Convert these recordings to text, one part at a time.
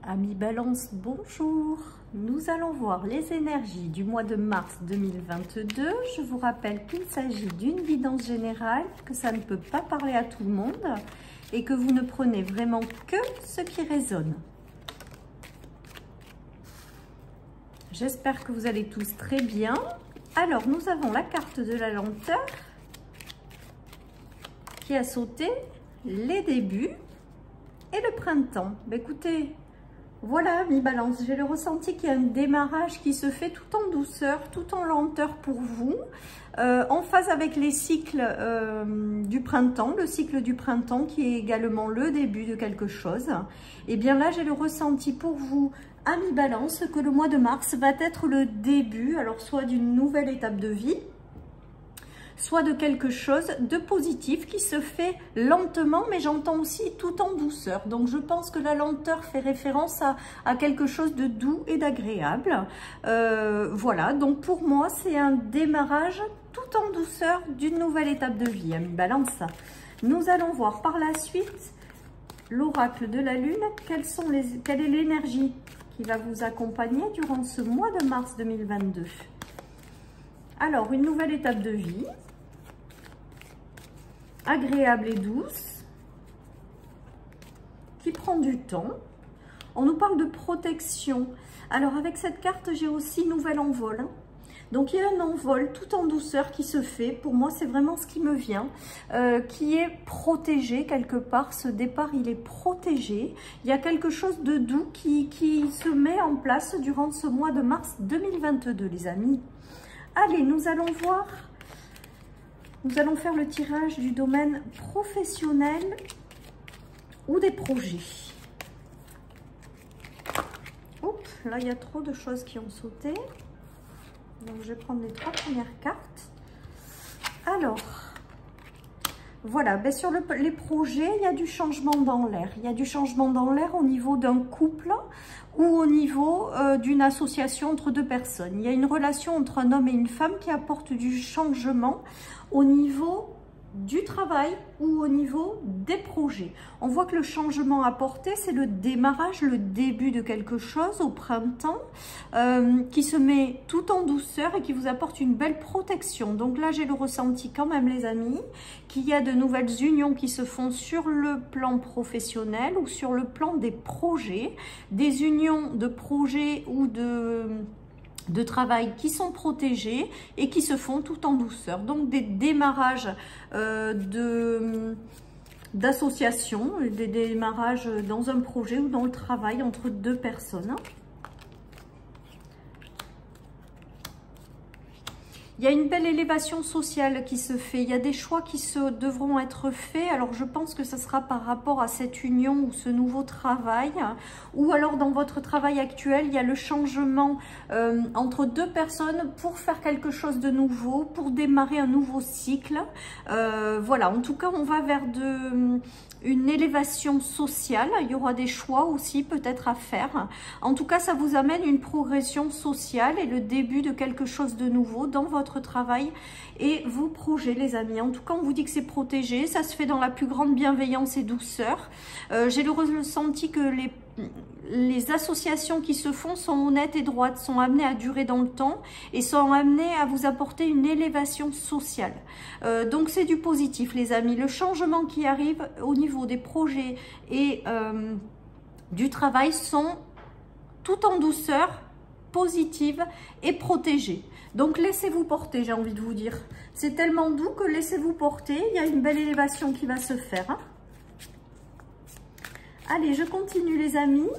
Amis Balance, bonjour. Nous allons voir les énergies du mois de mars 2022. Je vous rappelle qu'il s'agit d'une guidance générale, que ça ne peut pas parler à tout le monde et que vous ne prenez vraiment que ce qui résonne. J'espère que vous allez tous très bien. Alors, nous avons la carte de la lenteur qui a sauté, les débuts et le printemps. Ben, écoutez, voilà, mi balance, j'ai le ressenti qu'il y a un démarrage qui se fait tout en douceur, tout en lenteur pour vous, en phase avec les cycles du printemps, le cycle du printemps qui est également le début de quelque chose. Et bien là, j'ai le ressenti pour vous, amis balance, que le mois de mars va être le début, alors soit d'une nouvelle étape de vie, soit de quelque chose de positif qui se fait lentement, mais j'entends aussi tout en douceur. Donc je pense que la lenteur fait référence à quelque chose de doux et d'agréable. Voilà, donc pour moi c'est un démarrage tout en douceur d'une nouvelle étape de vie, amis balance. Nous allons voir par la suite l'oracle de la lune, quelle est l'énergie qui va vous accompagner durant ce mois de mars 2022. Alors, une nouvelle étape de vie, agréable et douce, qui prend du temps. On nous parle de protection. Alors, avec cette carte, j'ai aussi nouvel envol. Donc, il y a un envol tout en douceur qui se fait. Pour moi, c'est vraiment ce qui me vient, qui est protégé quelque part. Ce départ, il est protégé. Il y a quelque chose de doux qui se met en place durant ce mois de mars 2022, les amis. Allez, nous allons voir, nous allons faire le tirage du domaine professionnel ou des projets. Oups, là il y a trop de choses qui ont sauté. Donc je vais prendre les trois premières cartes. Alors, voilà, ben sur les projets, il y a du changement dans l'air. Il y a du changement dans l'air au niveau d'un couple ou au niveau d'une association entre deux personnes. Il y a une relation entre un homme et une femme qui apporte du changement au niveau du travail ou au niveau des projets. On voit que le changement apporté, c'est le démarrage, le début de quelque chose au printemps qui se met tout en douceur et qui vous apporte une belle protection. Donc là, j'ai le ressenti quand même, les amis, qu'il y a de nouvelles unions qui se font sur le plan professionnel ou sur le plan des projets, des unions de projets ou de travail qui sont protégés et qui se font tout en douceur. Donc des démarrages d'associations, des démarrages dans un projet ou dans le travail entre deux personnes. Il y a une belle élévation sociale qui se fait. Il y a des choix qui devront être faits. Alors, je pense que ça sera par rapport à cette union ou ce nouveau travail. Ou alors, dans votre travail actuel, il y a le changement entre deux personnes pour faire quelque chose de nouveau, pour démarrer un nouveau cycle. Voilà, en tout cas, on va vers une élévation sociale. Il y aura des choix aussi peut-être à faire. En tout cas, ça vous amène une progression sociale et le début de quelque chose de nouveau dans votre travail et vos projets, les amis. En tout cas, on vous dit que c'est protégé. Ça se fait dans la plus grande bienveillance et douceur. J'ai le ressenti que les associations qui se font sont honnêtes et droites, sont amenées à durer dans le temps et sont amenées à vous apporter une élévation sociale. Donc, c'est du positif, les amis. Le changement qui arrive au niveau des projets et du travail sont tout en douceur, positive et protégée. Donc laissez-vous porter, j'ai envie de vous dire. C'est tellement doux que laissez-vous porter. Il y a une belle élévation qui va se faire. Hein. Allez, je continue, les amis.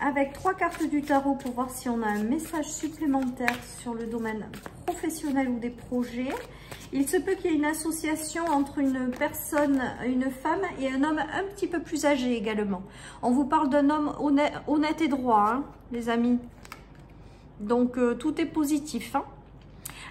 Avec trois cartes du tarot pour voir si on a un message supplémentaire sur le domaine professionnel ou des projets. Il se peut qu'il y ait une association entre une personne, une femme et un homme un petit peu plus âgé également. On vous parle d'un homme honnête et droit, hein, les amis. Donc, tout est positif. Hein.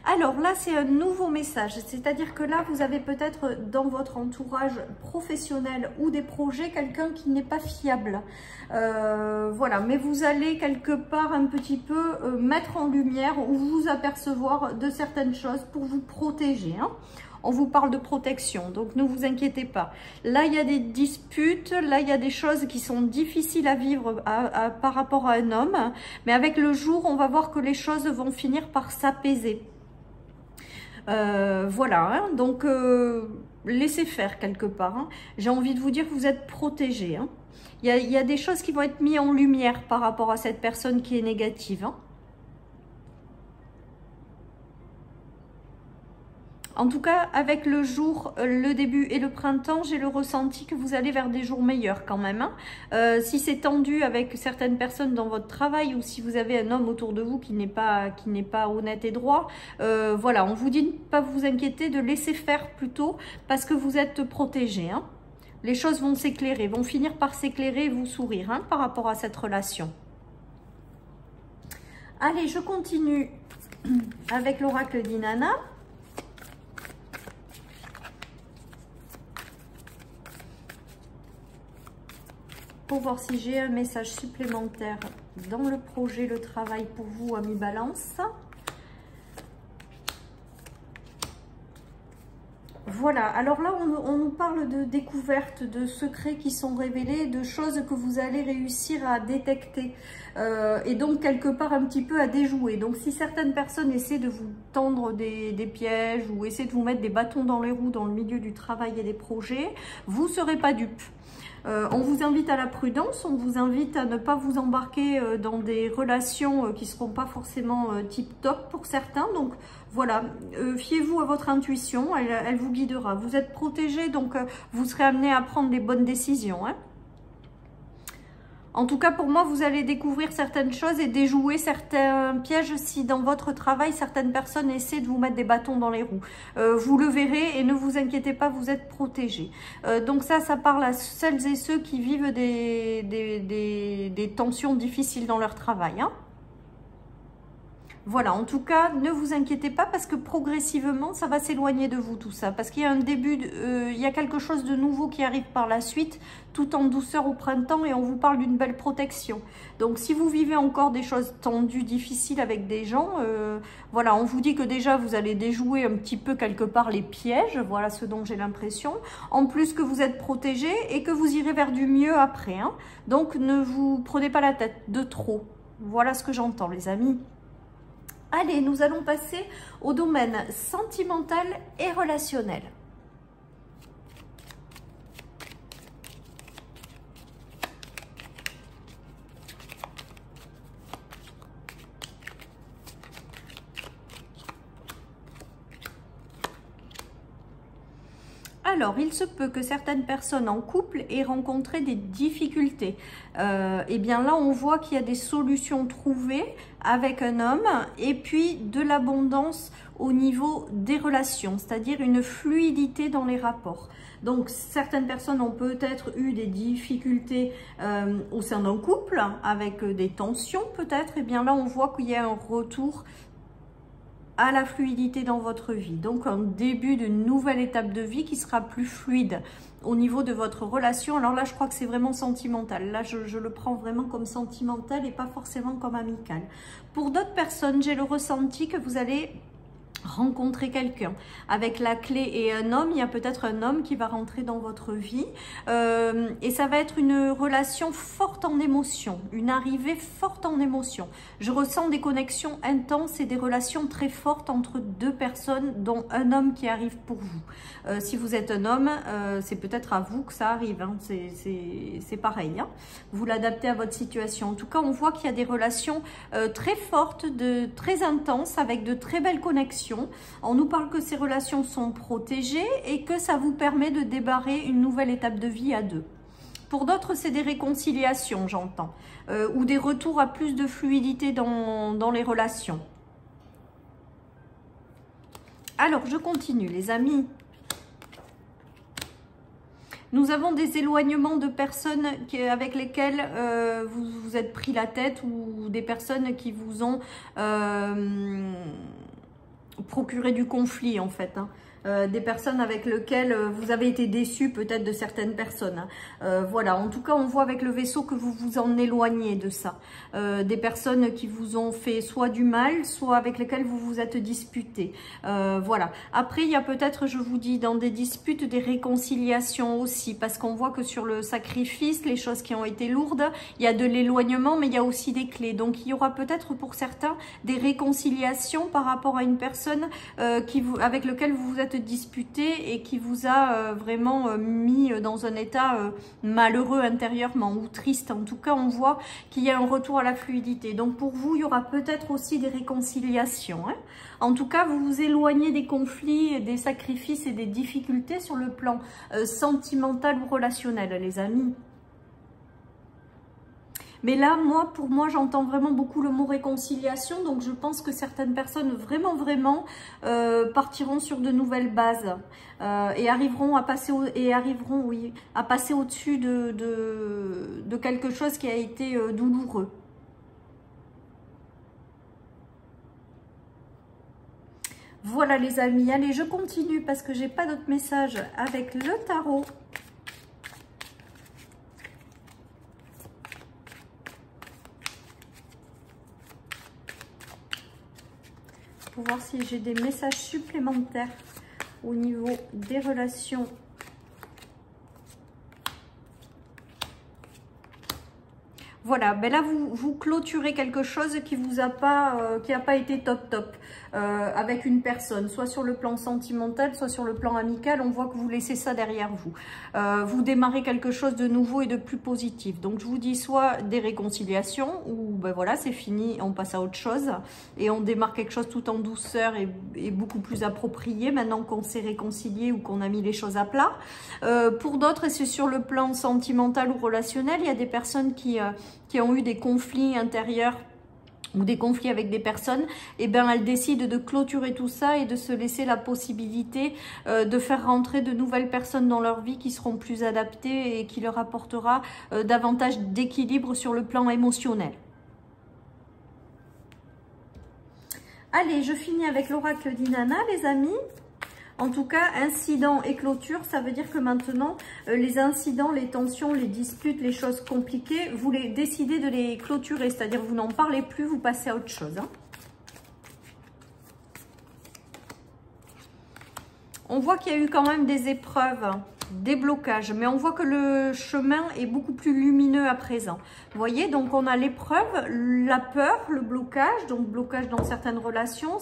Alors là, c'est un nouveau message, c'est-à-dire que là, vous avez peut-être dans votre entourage professionnel ou des projets quelqu'un qui n'est pas fiable. Voilà, mais vous allez quelque part un petit peu mettre en lumière ou vous apercevoir de certaines choses pour vous protéger, hein. On vous parle de protection, donc ne vous inquiétez pas. Là, il y a des disputes, là, il y a des choses qui sont difficiles à vivre par rapport à un homme. Mais avec le jour, on va voir que les choses vont finir par s'apaiser. Voilà, hein, donc laissez faire quelque part. Hein. J'ai envie de vous dire que vous êtes protégés. Hein. Il y a des choses qui vont être mises en lumière par rapport à cette personne qui est négative. Hein. En tout cas, avec le jour, le début et le printemps, j'ai le ressenti que vous allez vers des jours meilleurs quand même. Hein. Si c'est tendu avec certaines personnes dans votre travail ou si vous avez un homme autour de vous qui n'est pas honnête et droit, voilà, on vous dit de ne pas vous inquiéter, de laisser faire plutôt parce que vous êtes protégés. Hein. Les choses vont s'éclairer, vont finir par s'éclairer et vous sourire hein, par rapport à cette relation. Allez, je continue avec l'oracle d'Inanna. Pour voir si j'ai un message supplémentaire dans le projet, le travail pour vous, amis Balance. Voilà, alors là, on nous parle de découvertes, de secrets qui sont révélés, de choses que vous allez réussir à détecter et donc quelque part un petit peu à déjouer. Donc si certaines personnes essaient de vous tendre des pièges ou essaient de vous mettre des bâtons dans les roues dans le milieu du travail et des projets, vous ne serez pas dupes. On vous invite à la prudence, on vous invite à ne pas vous embarquer dans des relations qui ne seront pas forcément tip-top pour certains. Donc voilà, fiez-vous à votre intuition, elle vous guidera. Vous êtes protégé, donc vous serez amené à prendre les bonnes décisions. Hein. En tout cas, pour moi, vous allez découvrir certaines choses et déjouer certains pièges si dans votre travail, certaines personnes essaient de vous mettre des bâtons dans les roues. Vous le verrez et ne vous inquiétez pas, vous êtes protégés. Donc ça parle à celles et ceux qui vivent des tensions difficiles dans leur travail. Hein. Voilà, en tout cas, ne vous inquiétez pas parce que progressivement, ça va s'éloigner de vous tout ça. Parce qu'il y a un début, il y a quelque chose de nouveau qui arrive par la suite, tout en douceur au printemps et on vous parle d'une belle protection. Donc, si vous vivez encore des choses tendues, difficiles avec des gens, voilà, on vous dit que déjà, vous allez déjouer un petit peu quelque part les pièges, voilà ce dont j'ai l'impression. En plus que vous êtes protégé et que vous irez vers du mieux après. Hein. Donc, ne vous prenez pas la tête de trop. Voilà ce que j'entends, les amis. Allez, nous allons passer au domaine sentimental et relationnel. Alors, il se peut que certaines personnes en couple aient rencontré des difficultés. Et bien là, on voit qu'il y a des solutions trouvées avec un homme et puis de l'abondance au niveau des relations, c'est-à-dire une fluidité dans les rapports. Donc, certaines personnes ont peut-être eu des difficultés au sein d'un couple avec des tensions peut-être. Et bien là, on voit qu'il y a un retour à la fluidité dans votre vie. Donc, un début d'une nouvelle étape de vie qui sera plus fluide au niveau de votre relation. Alors là, je crois que c'est vraiment sentimental. Là, je le prends vraiment comme sentimental et pas forcément comme amical. Pour d'autres personnes, j'ai le ressenti que vous allez rencontrer quelqu'un avec la clé et un homme. Il y a peut-être un homme qui va rentrer dans votre vie et ça va être une relation forte en émotion, une arrivée forte en émotion. Je ressens des connexions intenses et des relations très fortes entre deux personnes, dont un homme qui arrive pour vous. Si vous êtes un homme, c'est peut-être à vous que ça arrive, hein. C'est pareil, hein. Vous l'adaptez à votre situation. En tout cas, on voit qu'il y a des relations très fortes, très intenses, avec de très belles connexions. On nous parle que ces relations sont protégées et que ça vous permet de démarrer une nouvelle étape de vie à deux. Pour d'autres, c'est des réconciliations, j'entends, ou des retours à plus de fluidité dans les relations. Alors, je continue, les amis. Nous avons des éloignements de personnes avec lesquelles vous vous êtes pris la tête ou des personnes qui vous ont... procurer du conflit en fait, hein. Des personnes avec lesquelles vous avez été déçus peut-être de certaines personnes. Voilà, en tout cas on voit avec le vaisseau que vous vous en éloignez de ça. Des personnes qui vous ont fait soit du mal, soit avec lesquelles vous vous êtes disputés. Voilà. Après il y a peut-être, je vous dis, dans des disputes, des réconciliations aussi, parce qu'on voit que sur le sacrifice, les choses qui ont été lourdes, il y a de l'éloignement, mais il y a aussi des clés. Donc il y aura peut-être pour certains des réconciliations par rapport à une personne avec laquelle vous vous êtes disputé et qui vous a vraiment mis dans un état malheureux intérieurement ou triste. En tout cas, on voit qu'il y a un retour à la fluidité. Donc pour vous, il y aura peut-être aussi des réconciliations, hein. En tout cas, vous vous éloignez des conflits, des sacrifices et des difficultés sur le plan sentimental ou relationnel, les amis. Mais là, pour moi, j'entends vraiment beaucoup le mot réconciliation. Donc, je pense que certaines personnes vraiment partiront sur de nouvelles bases et arriveront à passer au-dessus de quelque chose qui a été douloureux. Voilà les amis. Allez, je continue parce que j'ai pas d'autres messages avec le tarot. Pour voir si j'ai des messages supplémentaires au niveau des relations. Voilà, ben là vous clôturez quelque chose qui vous a pas, qui n'a pas été top avec une personne, soit sur le plan sentimental, soit sur le plan amical. On voit que vous laissez ça derrière vous. Vous démarrez quelque chose de nouveau et de plus positif. Donc je vous dis soit des réconciliations ou ben voilà, c'est fini, on passe à autre chose et on démarre quelque chose tout en douceur et beaucoup plus approprié maintenant qu'on s'est réconcilié ou qu'on a mis les choses à plat. Pour d'autres, et c'est sur le plan sentimental ou relationnel, il y a des personnes qui ont eu des conflits intérieurs ou des conflits avec des personnes, et bien elles décident de clôturer tout ça et de se laisser la possibilité de faire rentrer de nouvelles personnes dans leur vie qui seront plus adaptées et qui leur apportera davantage d'équilibre sur le plan émotionnel. Allez, je finis avec l'oracle d'Inanna, les amis. En tout cas, incident et clôture, ça veut dire que maintenant, les incidents, les tensions, les disputes, les choses compliquées, vous décidez de les clôturer. C'est-à-dire vous n'en parlez plus, vous passez à autre chose, hein. On voit qu'il y a eu quand même des épreuves, des blocages, mais on voit que le chemin est beaucoup plus lumineux à présent. Vous voyez, donc on a l'épreuve, la peur, le blocage, donc blocage dans certaines relations,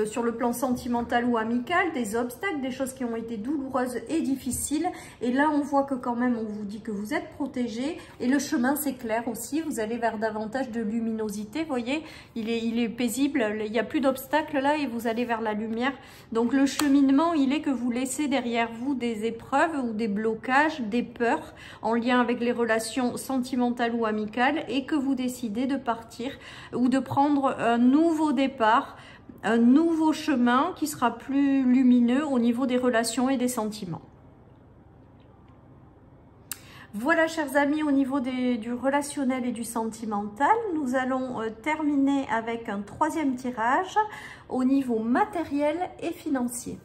sur le plan sentimental ou amical, des obstacles, des choses qui ont été douloureuses et difficiles. Et là, on voit que quand même, on vous dit que vous êtes protégé et le chemin, c'est clair aussi. Vous allez vers davantage de luminosité. Vous voyez, il est paisible, il n'y a plus d'obstacles là et vous allez vers la lumière. Donc le cheminement, il est que vous laissez derrière vous des épreuves ou des blocages, des peurs en lien avec les relations sentimentales ou amicales et que vous décidez de partir ou de prendre un nouveau départ, un nouveau chemin qui sera plus lumineux au niveau des relations et des sentiments. Voilà, chers amis, au niveau du relationnel et du sentimental, nous allons terminer avec un troisième tirage au niveau matériel et financier.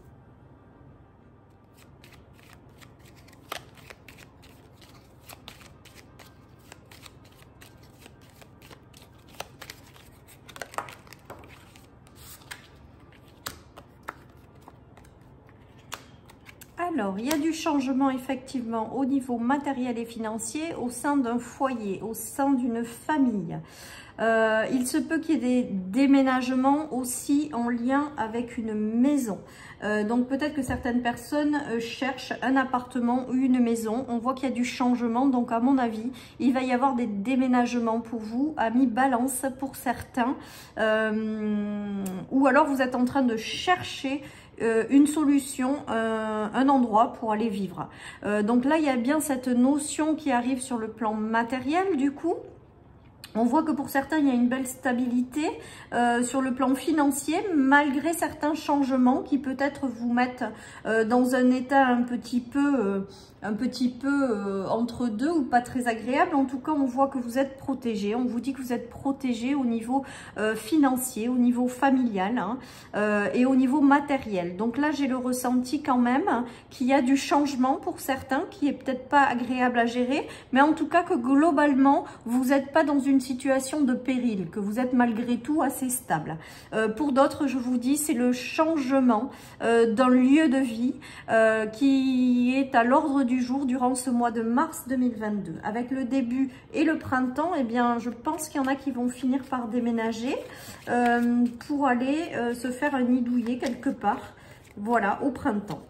Alors, il y a du changement effectivement au niveau matériel et financier au sein d'un foyer, au sein d'une famille. Il se peut qu'il y ait des déménagements aussi en lien avec une maison. Donc peut-être que certaines personnes cherchent un appartement ou une maison. On voit qu'il y a du changement, donc à mon avis, il va y avoir des déménagements pour vous, amis Balance pour certains. Ou alors vous êtes en train de chercher une solution, un endroit pour aller vivre. Donc là, il y a bien cette notion qui arrive sur le plan matériel du coup. On voit que pour certains, il y a une belle stabilité sur le plan financier, malgré certains changements qui peut-être vous mettent dans un état un petit peu un petit peu entre deux ou pas très agréable. En tout cas, on voit que vous êtes protégé. On vous dit que vous êtes protégé au niveau financier, au niveau familial hein, et au niveau matériel. Donc là, j'ai le ressenti quand même qu'il y a du changement pour certains, qui est peut-être pas agréable à gérer, mais en tout cas que globalement, vous n'êtes pas dans une situation de péril, que vous êtes malgré tout assez stable. Pour d'autres, je vous dis, c'est le changement d'un lieu de vie qui est à l'ordre du jour durant ce mois de mars 2022. Avec le début et le printemps, eh bien, je pense qu'il y en a qui vont finir par déménager pour aller se faire un nid douillet quelque part, voilà, au printemps.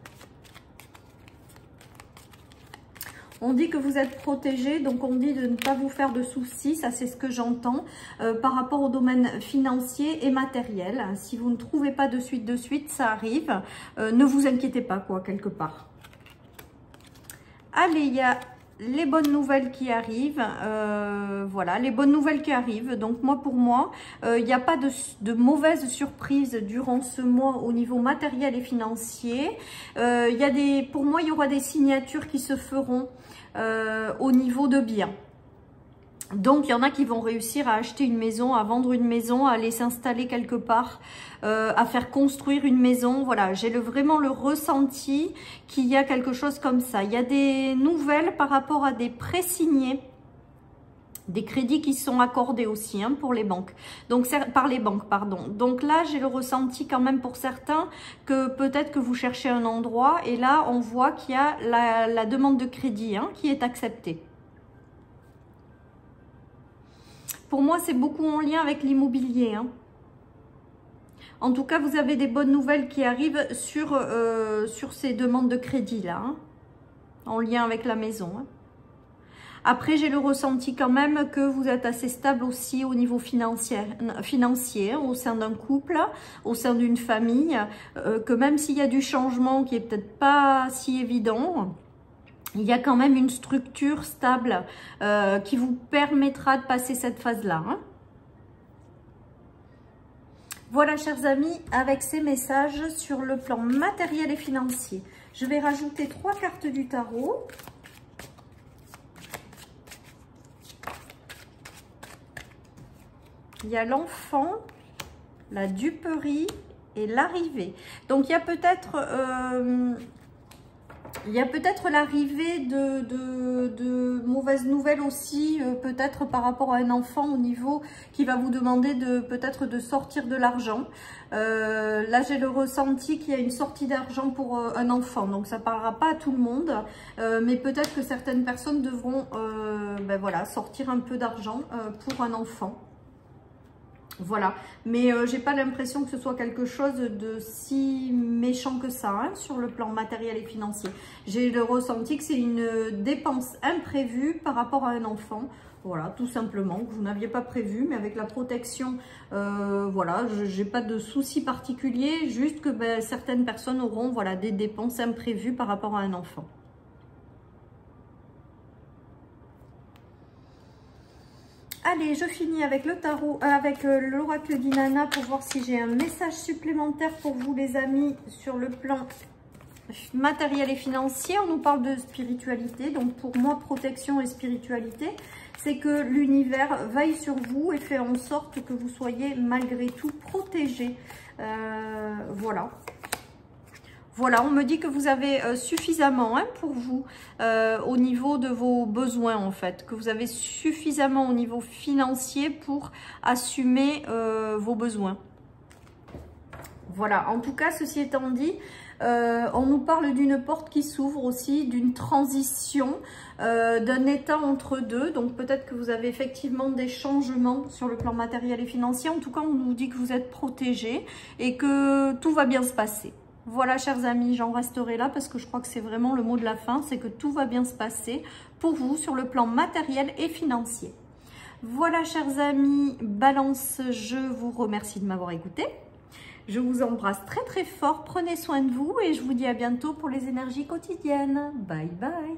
On dit que vous êtes protégé, donc on dit de ne pas vous faire de soucis, ça c'est ce que j'entends, par rapport au domaine financier et matériel. Si vous ne trouvez pas de suite, ça arrive. Ne vous inquiétez pas, quoi, quelque part. Allez, il y a les bonnes nouvelles qui arrivent. Voilà, les bonnes nouvelles qui arrivent. Donc moi, pour moi, il n'y a pas de mauvaises surprises durant ce mois au niveau matériel et financier. Pour moi, il y aura des signatures qui se feront au niveau de biens. Donc, il y en a qui vont réussir à acheter une maison, à vendre une maison, à aller s'installer quelque part, à faire construire une maison. Voilà, j'ai vraiment le ressenti qu'il y a quelque chose comme ça. Il y a des nouvelles par rapport à des pré-signés, des crédits qui sont accordés aussi hein, pour les banques. Donc, par les banques, pardon. Donc là, j'ai le ressenti quand même pour certains que peut-être que vous cherchez un endroit et là, on voit qu'il y a la demande de crédit hein, qui est acceptée. Pour moi, c'est beaucoup en lien avec l'immobilier. Hein. En tout cas, vous avez des bonnes nouvelles qui arrivent sur ces demandes de crédit-là, hein, en lien avec la maison. Hein. Après, j'ai le ressenti quand même que vous êtes assez stable aussi au niveau financier hein, au sein d'un couple, au sein d'une famille, que même s'il y a du changement qui est peut-être pas si évident, il y a quand même une structure stable qui vous permettra de passer cette phase-là. Hein. Voilà, chers amis, avec ces messages sur le plan matériel et financier. Je vais rajouter 3 cartes du tarot. Il y a l'enfant, la duperie et l'arrivée. Donc, il y a peut-être... l'arrivée de mauvaises nouvelles aussi, peut-être par rapport à un enfant au niveau qui va vous demander peut-être de sortir de l'argent. Là, j'ai le ressenti qu'il y a une sortie d'argent pour un enfant. Donc, ça ne parlera pas à tout le monde, mais peut-être que certaines personnes devront voilà, sortir un peu d'argent pour un enfant. Voilà, mais j'ai pas l'impression que ce soit quelque chose de si méchant que ça hein, sur le plan matériel et financier. J'ai le ressenti que c'est une dépense imprévue par rapport à un enfant. Voilà, tout simplement, que vous n'aviez pas prévu, mais avec la protection, voilà, j'ai pas de soucis particuliers, juste que certaines personnes auront voilà, des dépenses imprévues par rapport à un enfant. Allez, je finis avec le tarot, avec l'oracle d'Inanna pour voir si j'ai un message supplémentaire pour vous les amis sur le plan matériel et financier. On nous parle de spiritualité, donc pour moi protection et spiritualité, c'est que l'univers veille sur vous et fait en sorte que vous soyez malgré tout protégé. Voilà. Voilà, on me dit que vous avez suffisamment hein, pour vous au niveau de vos besoins en fait, que vous avez suffisamment au niveau financier pour assumer vos besoins. Voilà, en tout cas, ceci étant dit, on nous parle d'une porte qui s'ouvre aussi, d'une transition, d'un état entre deux. Donc peut-être que vous avez effectivement des changements sur le plan matériel et financier. En tout cas, on nous dit que vous êtes protégés et que tout va bien se passer. Voilà, chers amis, j'en resterai là parce que je crois que c'est vraiment le mot de la fin, c'est que tout va bien se passer pour vous sur le plan matériel et financier. Voilà, chers amis, Balance, je vous remercie de m'avoir écouté. Je vous embrasse très très fort, prenez soin de vous et je vous dis à bientôt pour les énergies quotidiennes. Bye bye.